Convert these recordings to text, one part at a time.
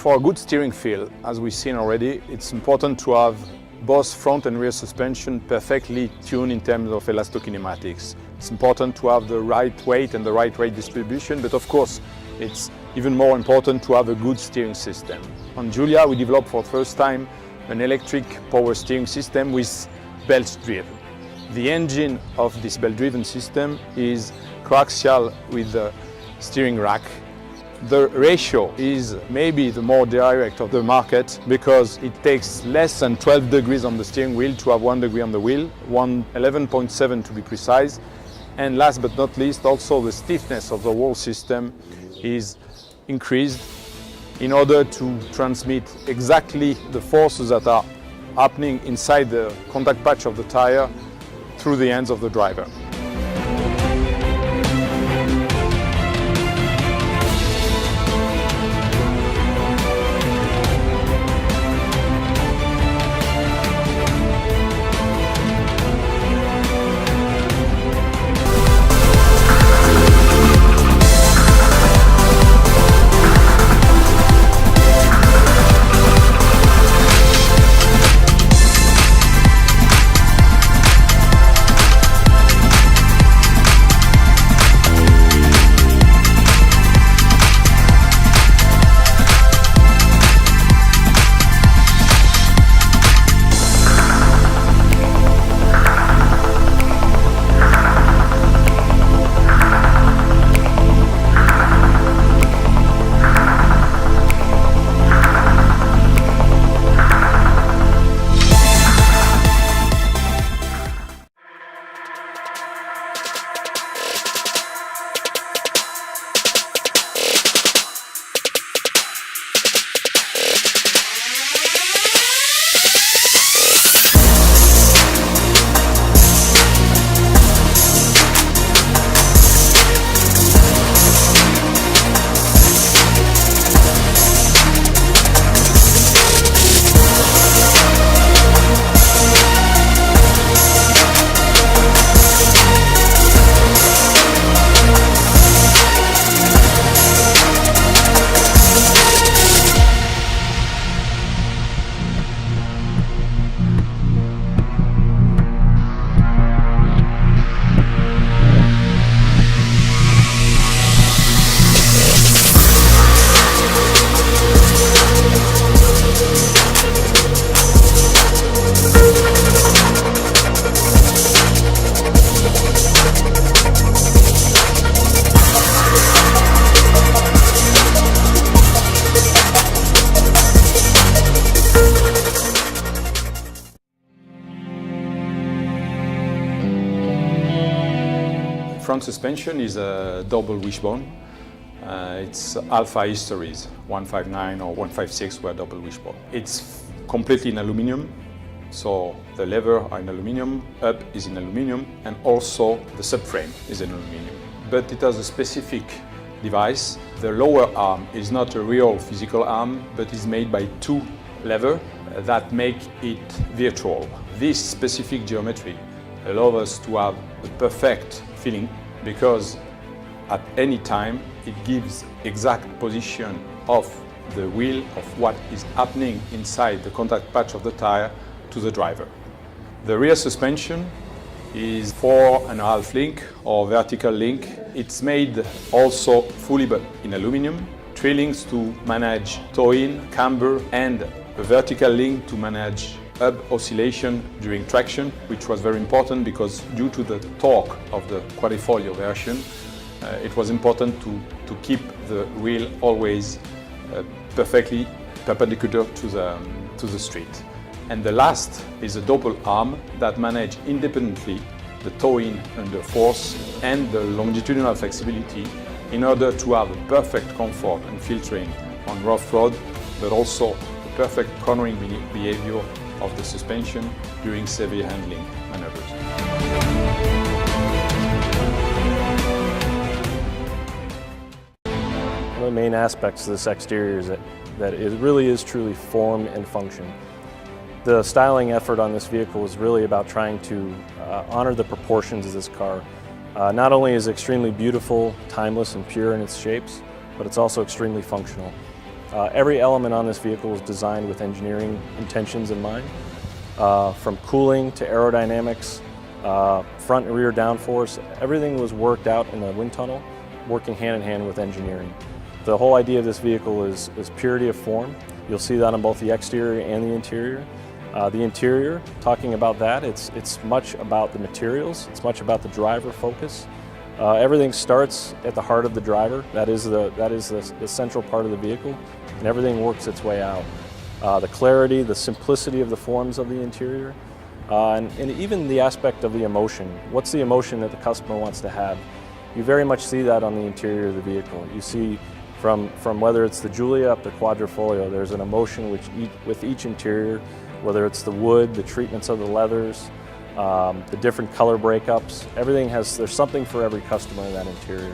For a good steering feel, as we've seen already, it's important to have both front and rear suspension perfectly tuned in terms of elastokinematics. It's important to have the right weight and the right weight distribution, but of course, it's even more important to have a good steering system. On Giulia, we developed for the first time an electric power steering system with belt driven. The engine of this belt-driven system is coaxial with the steering rack. The ratio is maybe the more direct of the market because it takes less than 12 degrees on the steering wheel to have 1 degree on the wheel, 11.7 to be precise. And last but not least, also the stiffness of the whole system is increased in order to transmit exactly the forces that are happening inside the contact patch of the tire through the hands of the driver. Front suspension is a double wishbone. It's Alfa histories, 159 or 156 were double wishbone. It's completely in aluminum, so the lever are in aluminum, hub is in aluminum, and also the subframe is in aluminum. But it has a specific device. The lower arm is not a real physical arm, but is made by two levers that make it virtual. This specific geometry allows us to have a perfect feeling because at any time it gives exact position of the wheel of what is happening inside the contact patch of the tire to the driver. The rear suspension is 4.5 link or vertical link. It's made also fully but in aluminum. 3 links to manage toe-in, camber, and a vertical link to manage hub oscillation during traction, which was very important because due to the torque of the Quadrifoglio version, it was important to keep the wheel always perfectly perpendicular to the street. And the last is a double arm that manage independently the toe-in under force and the longitudinal flexibility in order to have a perfect comfort and filtering on rough road, but also the perfect cornering behavior of the suspension during severe handling maneuvers. One of the main aspects of this exterior is that it really is truly form and function. The styling effort on this vehicle is really about trying to honor the proportions of this car. Not only is it extremely beautiful, timeless, and pure in its shapes, but it's also extremely functional. Every element on this vehicle was designed with engineering intentions in mind, from cooling to aerodynamics, front and rear downforce. Everything was worked out in the wind tunnel, working hand in hand with engineering. The whole idea of this vehicle is purity of form. You'll see that on both the exterior and the interior. The interior, talking about that, it's much about the materials, it's much about the driver focus. Everything starts at the heart of the driver. That is the central part of the vehicle, and everything works its way out. The clarity, the simplicity of the forms of the interior, and even the aspect of the emotion. What's the emotion that the customer wants to have? You very much see that on the interior of the vehicle. You see from whether it's the Giulia up to Quadrifoglio, there's an emotion with each interior, whether it's the wood, the treatments of the leathers, the different color breakups. There's something for every customer in that interior.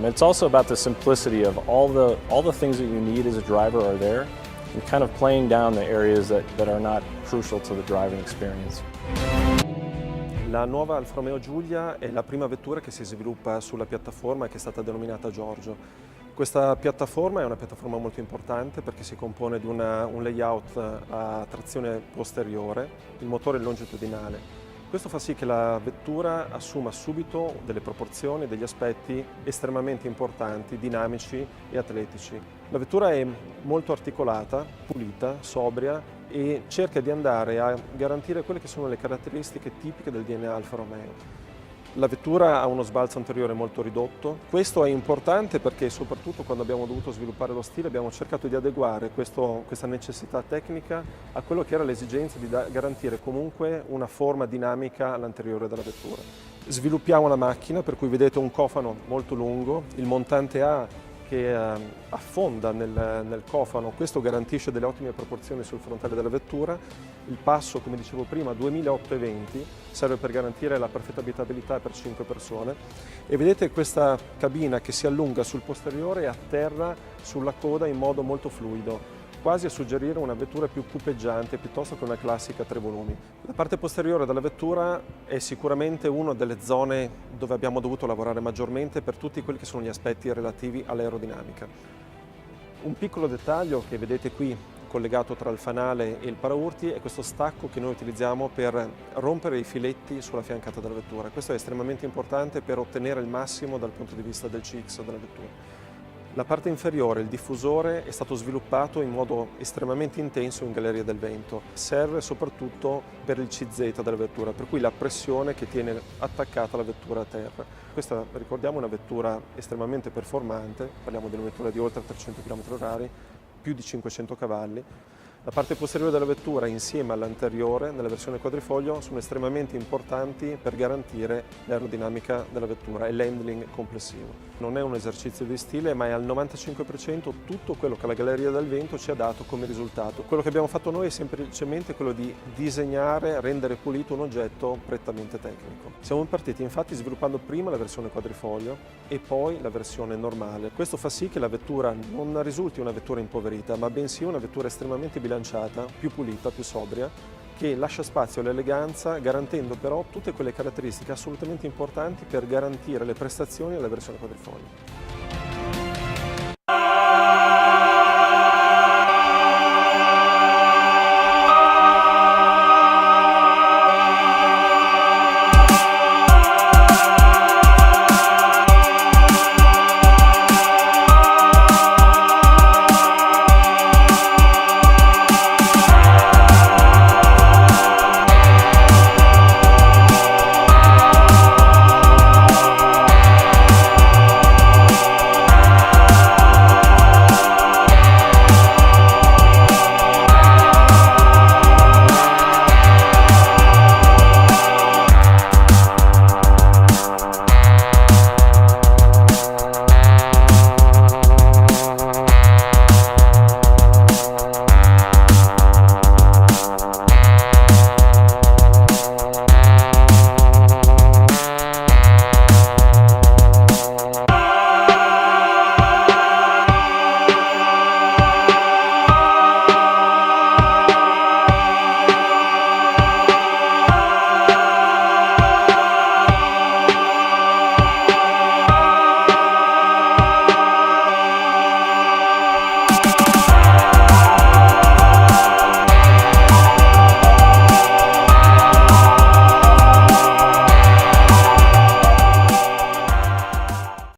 It's also about the simplicity of all the things that you need as a driver are there, and kind of playing down the areas that are not crucial to the driving experience. La nuova Alfa Romeo Giulia è la prima vettura che si sviluppa sulla piattaforma che è stata denominata Giorgio. Questa piattaforma è una piattaforma molto importante perché si compone di un layout a trazione posteriore, il motore longitudinale. Questo fa sì che la vettura assuma subito delle proporzioni, degli aspetti estremamente importanti, dinamici e atletici. La vettura è molto articolata, pulita, sobria e cerca di andare a garantire quelle che sono le caratteristiche tipiche del DNA Alfa Romeo. La vettura ha uno sbalzo anteriore molto ridotto. Questo è importante perché soprattutto quando abbiamo dovuto sviluppare lo stile abbiamo cercato di adeguare questa necessità tecnica a quello che era l'esigenza di garantire comunque una forma dinamica all'anteriore della vettura. Sviluppiamo la macchina, per cui vedete un cofano molto lungo, il montante A che affonda nel cofano. Questo garantisce delle ottime proporzioni sul frontale della vettura. Il passo, come dicevo prima, 2820, serve per garantire la perfetta abitabilità per 5 persone. E vedete questa cabina che si allunga sul posteriore e atterra sulla coda in modo molto fluido, quasi a suggerire una vettura più cupeggiante piuttosto che una classica 3 volumi. La parte posteriore della vettura è sicuramente una delle zone dove abbiamo dovuto lavorare maggiormente per tutti quelli che sono gli aspetti relativi all'aerodinamica. Un piccolo dettaglio che vedete qui collegato tra il fanale e il paraurti è questo stacco che noi utilizziamo per rompere i filetti sulla fiancata della vettura. Questo è estremamente importante per ottenere il massimo dal punto di vista del CX della vettura. La parte inferiore, il diffusore, è stato sviluppato in modo estremamente intenso in galleria del vento. Serve soprattutto per il CZ della vettura, per cui la pressione che tiene attaccata la vettura a terra. Questa, ricordiamo, è una vettura estremamente performante, parliamo di una vettura di oltre 300 km/h, più di 500 cavalli. La parte posteriore della vettura insieme all'anteriore, nella versione quadrifoglio, sono estremamente importanti per garantire l'aerodinamica della vettura e l'handling complessivo. Non è un esercizio di stile, ma è al 95% tutto quello che la galleria del vento ci ha dato come risultato. Quello che abbiamo fatto noi è semplicemente quello di disegnare, rendere pulito un oggetto prettamente tecnico. Siamo partiti infatti sviluppando prima la versione quadrifoglio e poi la versione normale. Questo fa sì che la vettura non risulti una vettura impoverita, ma bensì una vettura estremamente bilanciata, più pulita, più sobria, che lascia spazio all'eleganza, garantendo però tutte quelle caratteristiche assolutamente importanti per garantire le prestazioni della versione quadrifoglio.